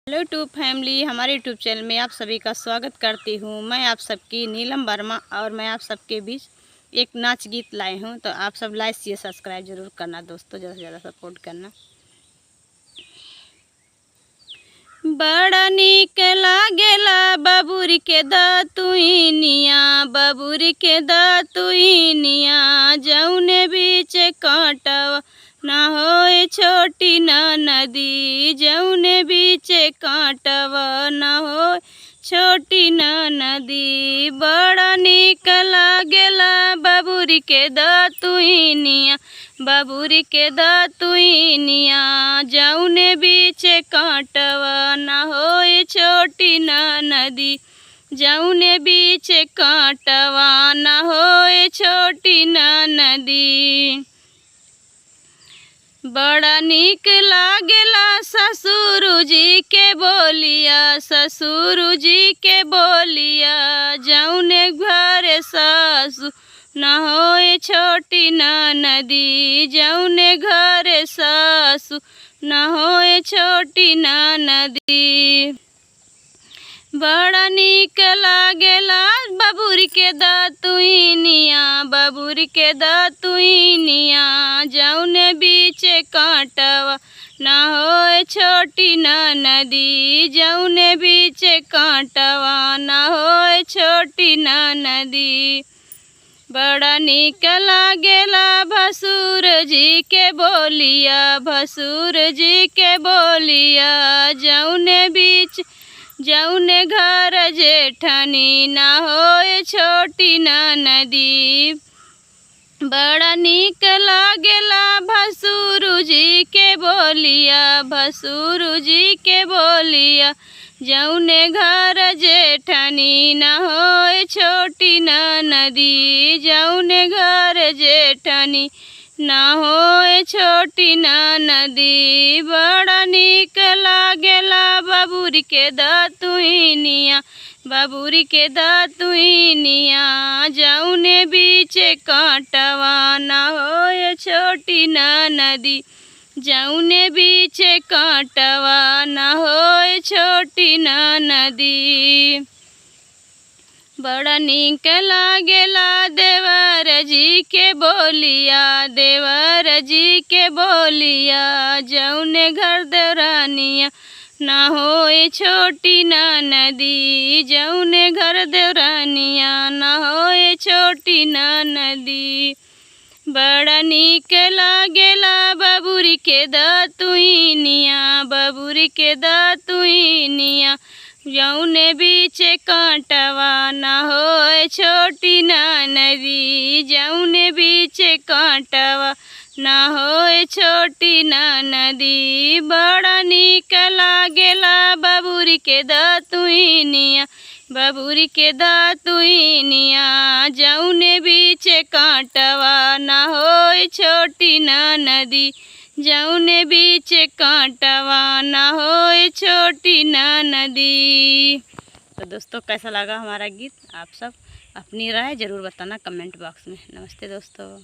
Hello YouTube family, हमारे YouTube channel में आप सभी का स्वागत करती हूँ। मैं आप सबकी नीलम वर्मा और मैं आप सबके बीच एक नाच गीत लाई हूँ। तो आप सब लाइक शेयर सब्सक्राइब जरूर करना दोस्तों, ज़्यादा से ज़्यादा सपोर्ट करना। बड़ा नीक लागेला बबूरी के दतुइनिया, बबूरी के दतुइनिया, जौने बीच कांटवा ना होए छोटी ना नदी, जौने बीच कांटवा ना होए छोटी ना नदी। बड़ा नीक लागेला बबूरी के दतुइनिया, बबूरी के दतुइनिया, जौने बीच कांटवा ना होए छोटी ना नदी, जौने बीच कांटवा ना होए छोटी ना नदी। बड़ा नीक लागेला ससुर जी के बोलिया, ससुर जी के बोलिया, जौने घर सासु ना होए छोटी ना नदी, जौने घर सासु ना होए छोटी ना नदी। बड़ा नीक लागेला बबूरी के दतुइनिया, बबूरी के दतुइनिया, जौने बीच कांटवा ना होए छोटी ना नदी, जौने बीच कांटवा ना होए छोटी ना नदी। बड़ा नीक लागेला भसुर जी के बोलिया, भसुर जी के बोलिया, जौने बीच जौने घर जेठनी ना होए छोटी ना नदी। बड़ा नीक लागेला भसुर जी के बोलिया, भसुर जी के बोलिया, जौने घर जेठनी ना होए छोटी ना नदी, जौने घर जेठनी ना होए छोटी ना नदी। बड़ा नीक लागेला बबूरी के दतुइनिया, बबूरी के दतुइनिया, जौने बीच कांटवा ना होए छोटी ना नदी, जौने बीच कांटवा ना होए छोटी ना नदी। बड़ा नीक लागेला देवर जी के बोलिया, देवर जी के बोलिया, जौने घर देवरानिया ना होए छोटी ना नदी, जौने घर देवरानिया ना होए छोटी ना नदी। बड़ा नीक लागेला बबूरी के दतुइनिया, बबूरी के दतुइनिया, जौने बीच कांटवा ना होए छोटी ना नदी, जौने बीच कांटवा ना होए छोटी ना नदी। बड़ा नीक लागेला बबूरी के दतुइनिया, बबूरी के दतुइनिया, जौने बीच कांटवा ना होए छोटी ना नदी, जौने बीच कांटवा ना होए छोटी ना नदी। तो दोस्तों, कैसा लगा हमारा गीत? आप सब अपनी राय ज़रूर बताना कमेंट बॉक्स में। नमस्ते दोस्तों।